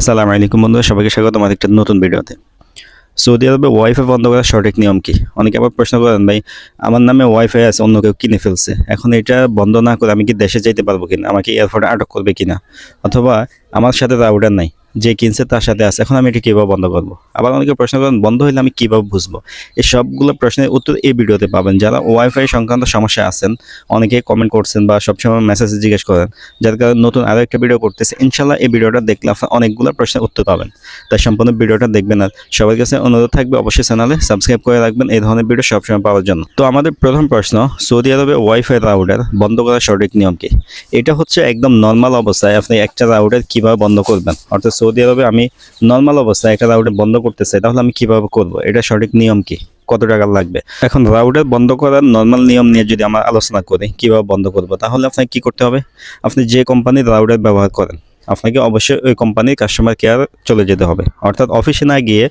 আসসালামু আলাইকুম বন্ধুরা, সবাইকে স্বাগতম আমার একটা নতুন ভিডিওতে। সৌদি আরবে ওয়াইফাই বন্ধ করার সঠিক নিয়ম কি? অনেকে আবার প্রশ্ন করেন, ভাই আমার নামে ওয়াইফাই আছে, অন্য কেউ কিনে ফেলছে, এখন এটা বন্ধ না করে আমি কি দেশে যেতে পারবো কিনা, আমাকে এয়ারপোর্টে আটক করবে কিনা, অথবা আমার সাথে রাউটার নাই, যে কিনছে তার সাথে আছে, এখন আমি এটা কীভাবে বন্ধ করবো? আবার অনেকে প্রশ্ন করেন, বন্ধ হলে আমি কীভাবে বুঝবো? এই সবগুলো প্রশ্নের উত্তর এই ভিডিওতে পাবেন। যারা ওয়াইফাই সংক্রান্ত সমস্যা আছেন, অনেকে কমেন্ট করছেন বা সবসময় মেসেজে জিজ্ঞেস করেন, যার কারণে নতুন আরও একটা ভিডিও করতেছে। ইনশাল্লাহ এই ভিডিওটা দেখলে আপনার অনেকগুলো প্রশ্নের উত্তর পাবেন, তাই সম্পূর্ণ ভিডিওটা দেখবেন। আর সবার কাছে অনুরোধ থাকবে অবশ্যই চ্যানেলে সাবস্ক্রাইব করে রাখবেন এই ধরনের ভিডিও সবসময় পাওয়ার জন্য। তো আমাদের প্রথম প্রশ্ন, সৌদি আরবে ওয়াইফাই রাউটার বন্ধ করার সঠিক নিয়ম কি? এটা হচ্ছে একদম নর্মাল অবস্থায় আপনি একটা রাউটার কীভাবে বন্ধ করবেন, অর্থাৎ সৌদি আরবে আমি নর্মাল অবস্থায় একটা রাউটার বন্ধ করতে চাই, তাহলে আমি কীভাবে করব? এটা সঠিক নিয়ম কি? কত টাকা লাগবে? এখন রাউটার বন্ধ করার নর্মাল নিয়ম নিয়ে যদি আমরা আলোচনা করি কীভাবে বন্ধ করব, তাহলে আপনাকে কী করতে হবে? আপনি যে কোম্পানির রাউটার ব্যবহার করেন, আপনাকে অবশ্যই ওই কোম্পানির কাস্টমার কেয়ার চলে যেতে হবে। অর্থাৎ অফিসে না গিয়ে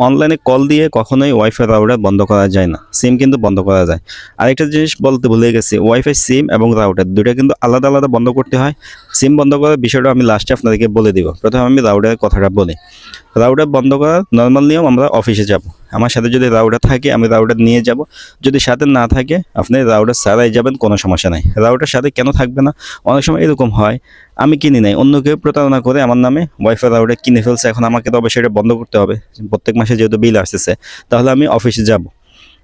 অনলাইনে কল দিয়ে কখনোই ওয়াইফাই রাউটার বন্ধ করা যায় না, সিম কিন্তু বন্ধ করা যায়। আরেকটা জিনিস বলতে ভুলে গেছি, ওয়াইফাই সিম এবং রাউটার দুটো কিন্তু আলাদা আলাদা বন্ধ করতে হয়। সিম বন্ধ করার বিষয়টা আমি লাস্টে আপনাদেরকে বলে দিব, প্রথমে আমি রাউটারের কথাটা বলি। রাউটার বন্ধ করার নর্মাল নিয়ম, আমরা অফিসে যাব, আমার সাথে যদি রাউটার থাকে আমি রাউটার নিয়ে যাব, যদি সাথে না থাকে আপনি রাউটার ছাড়াই যাবেন, কোনো সমস্যা নাই। রাউটার সাথে কেন থাকবে না? অনেক সময় এরকম হয়, আমি কিনি নাই, অন্য কেউ প্রতারণা করে আমার নামে ওয়াইফাই রাউটার কিনে ফেলছে, এখন আমাকে তো অবশ্যই এটা বন্ধ করতে হবে, প্রত্যেক মাসে যেহেতু বিল আসতেছে। তাহলে আমি অফিসে যাব,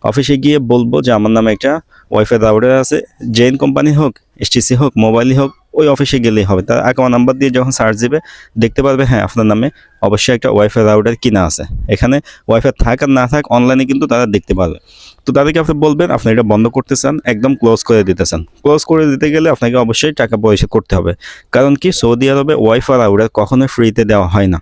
অফিসে গিয়ে বলবো যে আমার নামে একটা ওয়াইফাই রাউটার আছে, জেন কোম্পানি হোক, এসটিসি হোক, মোবাইলই হোক, ওই অফিসে গেলেই হবে। তার অ্যাকাউন্ট নাম্বার দিয়ে যখন সার্চ দিবে দেখতে পারবে হ্যাঁ আপনার নামে অবশ্যই একটা ওয়াইফাই রাউটার কিনা আছে। এখানে ওয়াইফাই থাক আর না থাক অনলাইনে কিন্তু তারা দেখতে পারবে। তো তাদেরকে আপনি বলবেন আপনি এটা বন্ধ করতে চান, একদম ক্লোজ করে দিতে চান। ক্লোজ করে দিতে গেলে আপনাকে অবশ্যই টাকা পয়সা করতে হবে, কারণ কি সৌদি আরবে ওয়াইফাই রাউটার কখনোই ফ্রিতে দেওয়া হয় না।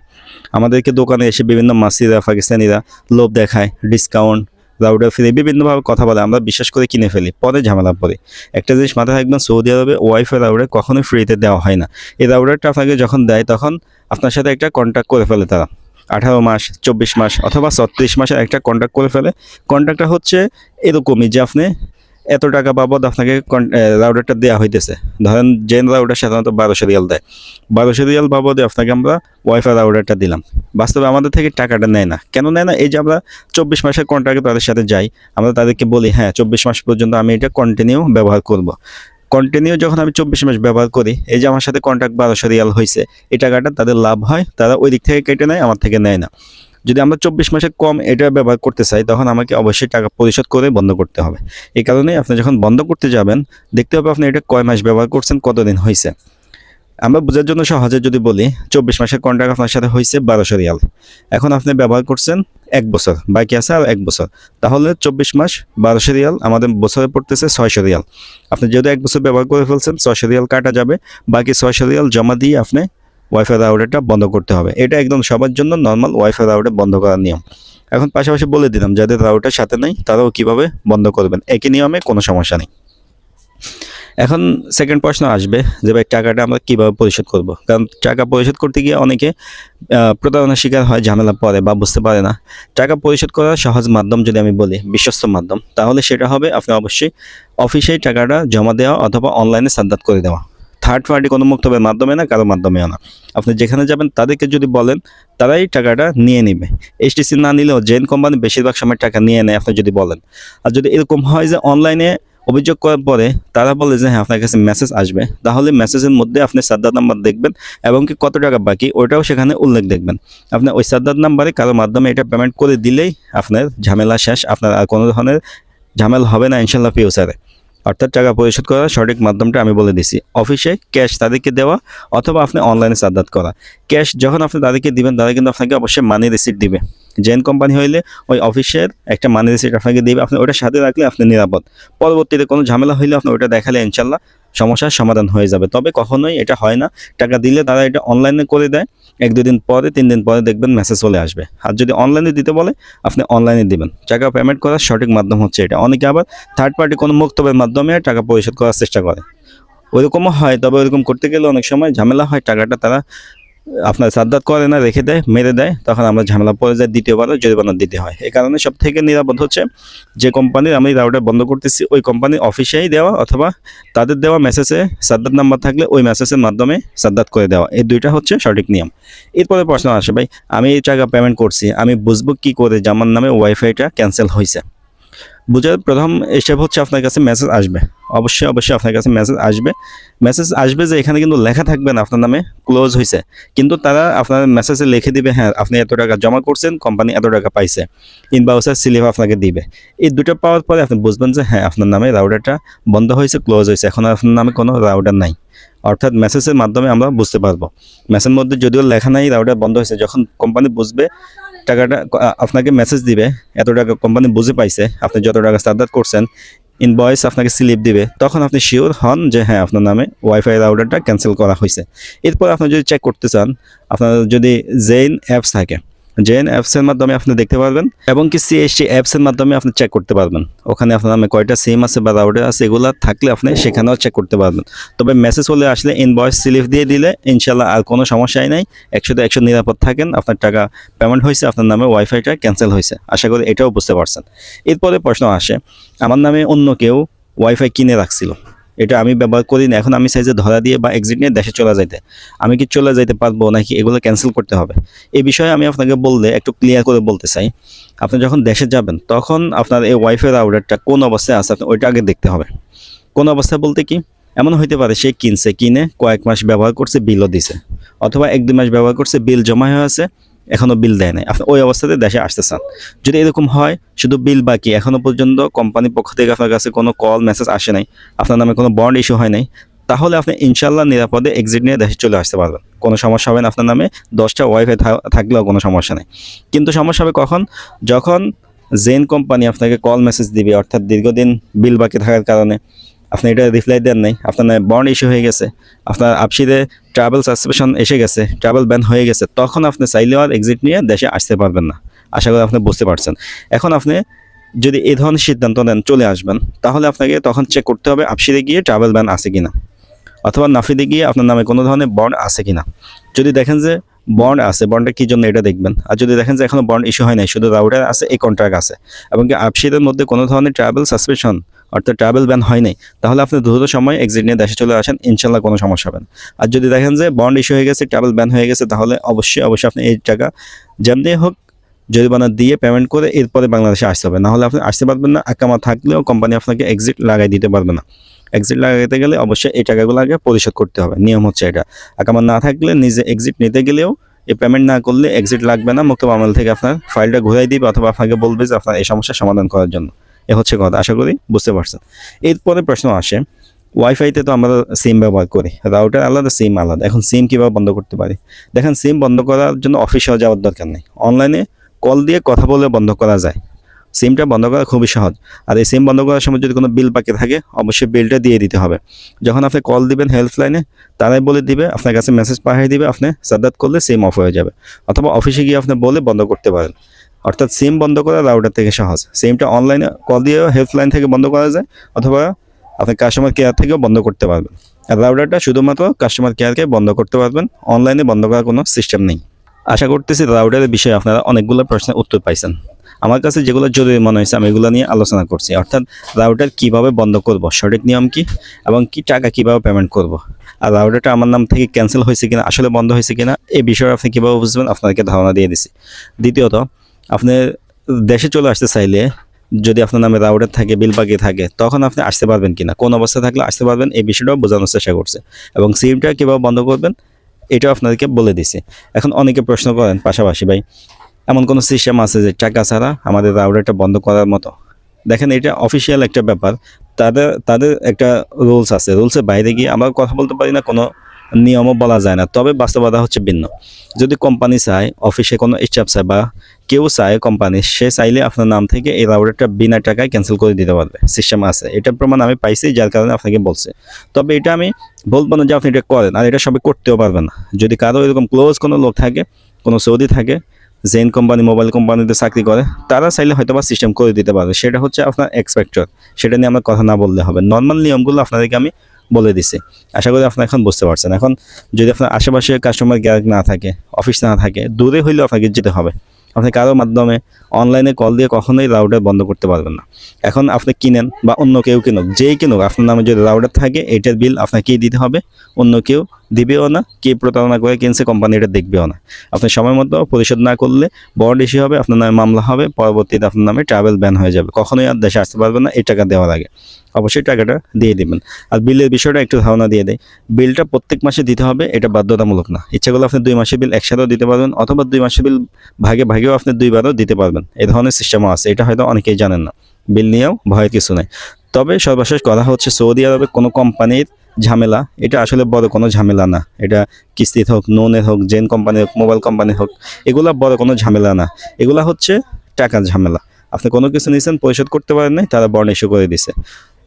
আমাদেরকে দোকানে এসে বিভিন্ন মাসিরা, পাকিস্তানিরা লোভ দেখায়, ডিসকাউন্ট, রাউটার ফ্রি, বিভিন্নভাবে কথা বলে, আমরা বিশ্বাস করে কিনে ফেলি, পরে ঝামেলা পড়ে। একটা জিনিস মাথায় রাখবেন, সৌদি আরবে ওয়াইফাই রাউটার কখনোই ফ্রিতে দেওয়া হয় না। এই রাউটারটা আপনাকে যখন দেয় তখন আপনার সাথে একটা কন্ট্যাক্ট করে ফেলে তারা, 18 মাস, 24 মাস অথবা 36 মাসের একটা কন্ট্যাক্ট করে ফেলে। কন্ট্যাক্টটা হচ্ছে এরকমই যে আপনি এত টাকা বাবদ আপনাকে রাউটারটা দেওয়া হইতেছে। ধরেন জেন রাউটার সাধারণত 1200 রিয়াল দেয়, 1200 রিয়াল বাবদে আপনাকে আমরা ওয়াইফাই রাউটারটা দিলাম। বাস্তবে আমাদের থেকে টাকাটা নেয় না। কেন নেয় না? এই যে আমরা 24 মাসের কন্ট্রাক্টে তাদের সাথে যাই, আমরা তাদেরকে বলি হ্যাঁ 24 মাস পর্যন্ত আমি এটা কন্টিনিউ ব্যবহার করব। কন্টিনিউ যখন আমি 24 মাস ব্যবহার করি, এই যে আমার সাথে কন্ট্রাক্ট 1200 রিয়াল হয়েছে, এই টাকাটা তাদের লাভ হয়, তারা ওই দিক থেকে কেটে নেয়, আমার থেকে নেয় না। যদি আমরা 24 মাসের কম এটা ব্যবহার করতে চাই, তখন আমাকে অবশ্যই টাকা পরিশোধ করে বন্ধ করতে হবে। এই কারণে আপনি যখন বন্ধ করতে যাবেন দেখতে হবে আপনি এটা কয় মাস ব্যবহার করছেন, কতদিন হয়েছে। আমরা বোঝার জন্য সহজে যদি বলি, 24 মাসের কন্ট্রাক্ট আপনার সাথে হয়েছে 1200 রিয়াল, এখন আপনি ব্যবহার করছেন 1 বছর, বাকি আছে আর 1 বছর, তাহলে 24 মাস 1200 রিয়াল আমাদের বছরে পড়তেছে 600 রিয়াল। আপনি যেহেতু 1 বছর ব্যবহার করে ফেলছেন, 600 রিয়াল কাটা যাবে, বাকি 600 রিয়াল জমা দিয়ে আপনি ওয়াইফাই রাউটারটা বন্ধ করতে হবে। এটা একদম সবার জন্য নর্মাল ওয়াইফাই রাউটার বন্ধ করার নিয়ম। এখন পাশাপাশি বলে দিলাম যাদের রাউটার সাথে নেই তারাও কিভাবে বন্ধ করবেন, একই নিয়মে, কোনো সমস্যা নেই। এখন সেকেন্ড প্রশ্ন আসবে যে ভাই টাকাটা আমরা কীভাবে পরিশোধ করব? কারণ টাকা পরিশোধ করতে গিয়ে অনেকে প্রতারণার শিকার হয়, ঝামেলা পড়ে বা বুঝতে পারে না। টাকা পরিশোধ করার সহজ মাধ্যম যদি আমি বলি, বিশ্বস্ত মাধ্যম, তাহলে সেটা হবে আপনি অবশ্যই অফিসেই টাকাটা জমা দেওয়া অথবা অনলাইনে সাদ্দাত করে দেওয়া। থার্ড পার্টি কোনো মুক্তবের মাধ্যমে না, কারো মাধ্যমেও না। আপনি যেখানে যাবেন তাদেরকে যদি বলেন, তারাই টাকাটা নিয়ে নেবে। এইচটিসি না নিলেও জেন কোম্পানি বেশিরভাগ সময় টাকা নিয়ে নেয় আপনি যদি বলেন। আর যদি এরকম হয় যে অনলাইনে অভিযোগ করার পরে তারা বলে যে হ্যাঁ আপনার কাছে মেসেজ আসবে, তাহলে মেসেজের মধ্যে আপনি সাদ্দাত নাম্বার দেখবেন এবং কি কত টাকা বাকি ওইটাও সেখানে উল্লেখ দেখবেন। আপনি ওই সাদ্দাত নাম্বারে কারো মাধ্যমে এটা পেমেন্ট করে দিলেই আপনার ঝামেলা শেষ, আপনার আর কোনো ধরনের ঝামেলা হবে না ইনশাল্লাহ ফিউচারে। অর্থাৎ টাকা পরিশোধ করার সঠিক মাধ্যমটা আমি বলে দিছি, অফিসে ক্যাশ তাদেরকে দেওয়া অথবা আপনি অনলাইনে সাদ্দাত করা। ক্যাশ যখন আপনি তাদেরকে দিবেন, তারা কিন্তু আপনাকে অবশ্যই মানি রিসিট দিবে। জেন কোম্পানি হইলে ওই অফিসের একটা মানি রিসিট আপনাকে দিবে, আপনি ওটা সাথে রাখলে আপনি নিরাপদ। পরবর্তীতে কোনো ঝামেলা হইলে আপনি ওটা দেখালে ইনশাল্লাহ সমস্যার সমাধান হয়ে যাবে। তবে কখনোই এটা হয় না, টাকা দিলে তারা এটা অনলাইনে করে দেয়, 1-2 দিন পরে, 3 দিন পরে দেখবেন মেসেজ চলে আসবে। আর যদি অনলাইনে দিতে বলে আপনি অনলাইনে দিবেন। টাকা পেমেন্ট করার সঠিক মাধ্যম হচ্ছে এটা। অনেকে আবার থার্ড পার্টি কোনো মুক্তবের মাধ্যমে টাকা পরিশোধ করার চেষ্টা করে, ওইরকমও হয়, তবে ওইরকম করতে গেলে অনেক সময় ঝামেলা হয়, টাকাটা তারা আপনার সাদ্দাত করে না, রেখে দেয়, মেরে দেয়, তখন আমরা ঝামেলা পড়ে যায়, দ্বিতীয়বারও জরিমানা দিতে হয়। এই কারণে সব থেকে নিরাপদ হচ্ছে যে কোম্পানির আমি রাউটার বন্ধ করতেছি ওই কোম্পানির অফিসেই দেওয়া, অথবা তাদের দেওয়া মেসেজে সাদ্দাত নাম্বার থাকলে ওই মেসেজের মাধ্যমে সাদ্দাত করে দেওয়া। এই দুইটা হচ্ছে সঠিক নিয়ম। এরপরে প্রশ্ন আসে, ভাই আমি এই টাকা পেমেন্ট করছি, আমি বুঝবো কি করে যে আমার নামে ওয়াইফাইটা ক্যান্সেল হয়েছে? বোঝার প্রথম স্টেপ হচ্ছে আপনার কাছে মেসেজ আসবে। অবশ্যই আপনার কাছে মেসেজ আসবে যে এখানে কিন্তু লেখা থাকবে না আপনার নামে ক্লোজ হয়েছে, কিন্তু তারা আপনার মেসেজে লিখে দিবে হ্যাঁ আপনি এত টাকা জমা করছেন, কোম্পানি এত টাকা পাইছে, ইনবাউসের স্লিপ আপনাকে দিবে। এই দুটো পাওয়ার পরে আপনি বুঝবেন যে হ্যাঁ আপনার নামে রাউটারটা বন্ধ হয়েছে, ক্লোজ হয়েছে, এখন আপনার নামে কোনো রাউটার নাই। অর্থাৎ মেসেজের মাধ্যমে আমরা বুঝতে পারবো। মেসেজের মধ্যে যদিও লেখা নাই রাউটার বন্ধ হয়েছে, যখন কোম্পানি বুঝবে টাকাটা আপনাকে মেসেজ দিবে, এত টাকা কোম্পানি বুঝে পাইছে, আপনি যত টাকা সাদ্দাত করছেন, ইনভয়েস আপনাকে স্লিপ দিবে, তখন আপনি শিওর হন যে হ্যাঁ আপনার নামে ওয়াইফাই রাউটারটা ক্যান্সেল করা হয়েছে। এরপর আপনি যদি চেক করতে চান, আপনার যদি জেইন অ্যাপস থাকে, জেইন অ্যাপসের মাধ্যমে আপনি দেখতে পারবেন, এবং কি সিএসটি অ্যাপসের মাধ্যমে আপনি চেক করতে পারবেন। ওখানে আপনার নামে কয়টা সিম আছে বা রাউটার আছে এগুলো থাকলে আপনি সেখানেও চেক করতে পারবেন। তবে মেসেজ হলে আসলে ইনভয়েস স্লিপ দিয়ে দিলে ইনশাল্লাহ আর কোনো সমস্যাই নাই, 100 নিরাপদ থাকেন। আপনার টাকা পেমেন্ট হয়েছে, আপনার নামে ওয়াইফাইটা ক্যান্সেল হয়েছে। আশা করি এটাও বুঝতে পারছেন। এরপরে প্রশ্ন আসে, আমার নামে অন্য কেউ ওয়াইফাই কিনে রাখছিল, এটা আমি ব্যবহার করি না, এখন আমি চাইছে ধরা দিয়ে বা এক্সিট নিয়ে দেশে চলে যাইতে, আমি কি চলে যাইতে পারবো নাকি এগুলো ক্যান্সেল করতে হবে? এই বিষয়ে আমি আপনাকে বললে একটু ক্লিয়ার করে বলতে চাই। আপনি যখন দেশে যাবেন তখন আপনার এই ওয়াইফাই রাউটারটা কোন অবস্থায় আছে আপনি ওইটা আগে দেখতে হবে। কোন অবস্থায় বলতে কি, এমন হইতে পারে সে কিনে কয়েক মাস ব্যবহার করছে, বিলও দিছে, অথবা 1-2 মাস ব্যবহার করছে, বিল জমা হয়ে আছে, এখনও বিল দেয় নাই, আপনি ওই অবস্থাতে দেশে আসতে চান। যদি এরকম হয় শুধু বিল বাকি, এখনও পর্যন্ত কোম্পানির পক্ষ থেকে আপনার কাছে কোনো কল মেসেজ আসে নাই, আপনার নামে কোনো বন্ড ইস্যু হয় নাই, তাহলে আপনি ইনশাল্লাহ নিরাপদে এক্সিট নিয়ে দেশে চলে আসতে পারবেন। কোনো সমস্যা হবে না, আপনার নামে 10টা ওয়াইফাই থাকলেও কোনো সমস্যা নেই। কিন্তু সমস্যা হবে কখন, যখন জেন কোম্পানি আপনাকে কল মেসেজ দিবে, অর্থাৎ দীর্ঘদিন বিল বাকি থাকার কারণে আপনি এটা রিপ্লাই দেন নাই, আপনার বন্ড ইস্যু হয়ে গেছে, আপনার আপসিতে ট্রাভেল সাসপেনশন এসে গেছে, ট্রাভেল ব্যান হয়ে গেছে, তখন আপনি চাইলেও আর এক্সিট নিয়ে দেশে আসতে পারবেন না। আশা করি আপনি বুঝতে পারছেন। এখন আপনি যদি এই ধরনের সিদ্ধান্ত নেন চলে আসবেন, তাহলে আপনাকে তখন চেক করতে হবে আপসিতে গিয়ে ট্রাভেল ব্যান আছে কিনা, অথবা নাফিদে গিয়ে আপনার নামে কোনো ধরনের বন্ড আছে কিনা। যদি দেখেন যে বন্ড আছে, বন্ডটা কী জন্য এটা দেখবেন। আর যদি দেখেন যে এখনও বন্ড ইস্যু হয় নাই, শুধু রাউটার আছে, এই কন্ট্রাক্ট আছে, এবং কি আপসিদের মধ্যে কোনো ধরনের ট্রাভেল সাসপেনশন অর্থাৎ ট্রাভেল ব্যান হয় নাই, তাহলে আপনি দ্রুত সময় এক্সিট নিয়ে দেশে চলে আসেন, ইনশাল্লাহ কোনো সমস্যা হবে না। আর যদি দেখেন যে বন্ড ইস্যু হয়ে গেছে, ট্রাভেল ব্যান হয়ে গেছে, তাহলে অবশ্যই আপনি এই টাকা যেমনি হোক জরিমানা দিয়ে পেমেন্ট করে এরপরে বাংলাদেশে আসতে হবে, নাহলে আপনি আসতে পারবেন না। আকামা থাকলেও কোম্পানি আপনাকে এক্সিট লাগাই দিতে পারবে না। এক্সিট লাগাইতে গেলে অবশ্যই এই টাকাগুলো আগে পরিশোধ করতে হবে, নিয়ম হচ্ছে এটা। আকামা না থাকলে নিজে এক্সিট নিতে গেলেও এই পেমেন্ট না করলে এক্সিট লাগবে না, মুক্ত মামলা থেকে আপনার ফাইলটা ঘুরাই দিবে, অথবা আপনাকে বলবে যে আপনার এই সমস্যার সমাধান করার জন্য। এ হচ্ছে কথা, আশা করি বুঝতে পারছেন। এরপরে প্রশ্ন আসে, ওয়াইফাইতে তো আমরা সিম ব্যবহার করি, রাউটার আলাদা, সিম আলাদা, এখন সিম কীভাবে বন্ধ করতে পারি? দেখেন, সিম বন্ধ করার জন্য অফিসিয়াল যাওয়ার দরকার নেই, অনলাইনে কল দিয়ে কথা বলে বন্ধ করা যায়। সিমটা বন্ধ করা খুবই সহজ। আর এই সিম বন্ধ করার সময় যদি কোনো বিল বাকি থাকে, অবশ্যই বিলটা দিয়ে দিতে হবে। যখন আপনি কল দিবেন হেল্পলাইনে, তারাই বলে দিবে, আপনার কাছে মেসেজ পাঠিয়ে দিবে, আপনি সাদ্দাত করলে সিম অফ হয়ে যাবে, অথবা অফিসে গিয়ে আপনি বলে বন্ধ করতে পারেন। অর্থাৎ সিম বন্ধ করা রাউটার থেকে সহজ। সিমটা অনলাইনে কল দিয়েও হেল্পলাইন থেকে বন্ধ করা যায়, অথবা আপনি কাস্টমার কেয়ার থেকেও বন্ধ করতে পারবেন। আর রাউটারটা শুধুমাত্র কাস্টমার কেয়ারকে বন্ধ করতে পারবেন, অনলাইনে বন্ধ করার কোনো সিস্টেম নেই। আশা করতেছি রাউটারের বিষয়ে আপনারা অনেকগুলো প্রশ্নের উত্তর পাইছেন। আমার কাছে যেগুলো জরুরি মনে হয়েছে আমি এগুলো নিয়ে আলোচনা করছি, অর্থাৎ রাউটার কিভাবে বন্ধ করব, সঠিক নিয়ম কি, এবং কি টাকা কিভাবে পেমেন্ট করব, আর রাউটারটা আমার নাম থেকে ক্যান্সেল হয়েছে কিনা, আসলে বন্ধ হয়েছে কিনা, এই বিষয়ে আপনি কীভাবে বুঝবেন আপনাকে ধারণা দিয়ে দিছি। দ্বিতীয়ত, আপনি দেশে চলে আসতে চাইলে যদি আপনার নামে রাউটার থাকে, বিল বাকি থাকে, তখন আপনি আসতে পারবেন কিনা, কোন অবস্থায় থাকলে আসতে পারবেন, এই বিষয়টাও বোঝানোর চেষ্টা করছে, এবং সিমটা কীভাবে বন্ধ করবেন এটাও আপনাদেরকে বলে দিছি। এখন অনেকে প্রশ্ন করেন পাশাপাশি, ভাই এমন কোনো সিস্টেম আছে যে টাকা ছাড়া আমাদের রাউটারটা বন্ধ করার মতো? দেখেন, এটা অফিসিয়াল একটা ব্যাপার, তাদের একটা রুলস আছে, রুলসের বাইরে গিয়ে আমরা কথা বলতে পারি না, কোনো নিয়মও বলা যায় না। তবে বাস্তবতা হচ্ছে ভিন্ন। যদি কোম্পানি চায়, অফিসে কোনো স্টাফ চায় বা কেউ চায় কোম্পানি, সে চাইলে আপনার নাম থেকে এই রাউটারটা বিনা টাকায় ক্যান্সেল করে দিতে পারবে, সিস্টেম আছে। এটার প্রমাণ আমি পাইছি, যার কারণে আপনাকে বলছে। তবে এটা আমি বলবো না যে আপনি এটা করেন, আর এটা সবাই করতেও পারবেন না। যদি কারো এরকম ক্লোজ কোনো লোক থাকে, কোনো সৌদি থাকে, জেন কোম্পানি, মোবাইল কোম্পানিতে চাকরি করে, তারা চাইলে হয়তো বা সিস্টেম করে দিতে পারবে। সেটা হচ্ছে আপনার এক্সপেক্টর, সেটা নিয়ে আমরা কথা না বললে হবে। নর্মাল নিয়মগুলো আপনাদেরকে আমি বলে দিছে। আশা করি আপনারা এখন বুঝতে পারছেন। এখন যদি আপনার আশেপাশে কাস্টমার কেয়ার না থাকে, অফিস না থাকে, দূরে হইলেও আপনাকে যেতে হবে। আপনি কারোর মাধ্যমে অনলাইনে কল দিয়ে কখনোই রাউটার বন্ধ করতে পারবেন না। এখন আপনি কিনেন বা অন্য কেউ কিনুক, যেই কিনুক, আপনার নামে যদি রাউটার থাকে এটার বিল আপনাকেই দিতে হবে, অন্য কেউ দিবেও না। কে প্রতারণা করে কিনছে কোম্পানি এটা দেখবেও না। আপনি সময় মতো পরিশোধ না করলে বন্ড ইস্যু হবে, আপনার নামে মামলা হবে, পরবর্তীতে আপনার নামে ট্রাভেল ব্যান হয়ে যাবে, কখনোই আর দেশে আসতে পারবেন না এই টাকা দেওয়ার আগে। অবশ্যই টাকাটা দিয়ে দিবেন। আর বিলের বিষয়টা একটু ধারণা দিয়ে দেয়, বিলটা প্রত্যেক মাসে দিতে হবে, এটা বাধ্যতামূলক না। ইচ্ছা করলে আপনি 2 মাসের বিল একসাথেও দিতে পারবেন, অথবা 2 মাসের বিল ভাগে ভাগেও আপনি 2বারও দিতে পারবেন। এই ধরনের সিস্টেমও আছে, এটা হয়তো অনেকেই জানেন না। বিল নিয়েও ভয়ের কিছু নাই। তবে সর্বশেষ কথা হচ্ছে, সৌদি আরবে কোনো কোম্পানির ঝামেলা, এটা আসলে বড় কোনো ঝামেলা না। এটা কিস্তির হোক, নোনের হোক, জেন কোম্পানি হোক, মোবাইল কোম্পানি হোক, এগুলা বড় কোনো ঝামেলা না। এগুলা হচ্ছে টাকার ঝামেলা। আপনি কোনো কিছু নিয়েছেন, পরিশোধ করতে পারেন নাই, তারা বন্ড ইস্যু করে দিছে।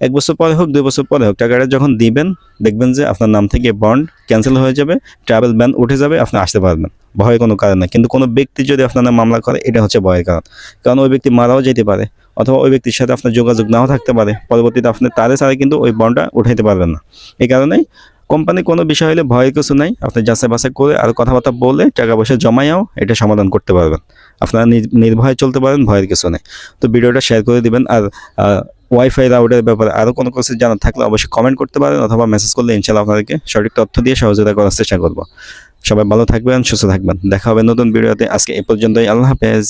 1 বছর পরে হোক, 2 বছর পরে হোক, টাকাটা যখন দিবেন দেখবেন যে আপনার নাম থেকে বন্ড ক্যান্সেল হয়ে যাবে, ট্রাভেল ব্যান উঠে যাবে, আপনি আসতে পারবেন। ভয়ের কোনো কারণ নেই। কিন্তু কোনো ব্যক্তি যদি আপনার নামে মামলা করে, এটা হচ্ছে ভয়ের কারণ। কারণ ওই ব্যক্তি মারাও যেতে পারে, অথবা ওই ব্যক্তির সাথে আপনার যোগাযোগ নাও থাকতে পারে, পরবর্তীতে আপনি তারে ছাড়া কিন্তু ওই বন্ডটা উঠাইতে পারবেন না। এই কারণেই কোম্পানি কোনো বিষয় হলে ভয়ের কিছু নাই। আপনি যাচাই বাছাই করে আর কথাবার্তা বলে টাকা পয়সা জমাইয়াও এটা সমাধান করতে পারবেন। আপনারা নির্ভয়ে চলতে পারেন, ভয়ের কিছু নেই। তো ভিডিওটা শেয়ার করে দিবেন। আর ওয়াইফাই রাউটারের ব্যাপারে আরও কোনো কিছু জানার থাকলে অবশ্যই কমেন্ট করতে পারেন, অথবা মেসেজ করলে ইনশাআল্লাহ আপনাদেরকে সঠিক তথ্য দিয়ে সহযোগিতা করার চেষ্টা করব। সবাই ভালো থাকবেন, সুস্থ থাকবেন। দেখা হবে নতুন ভিডিওতে। আজকে এই পর্যন্তই। আল্লাহ হাফেজ।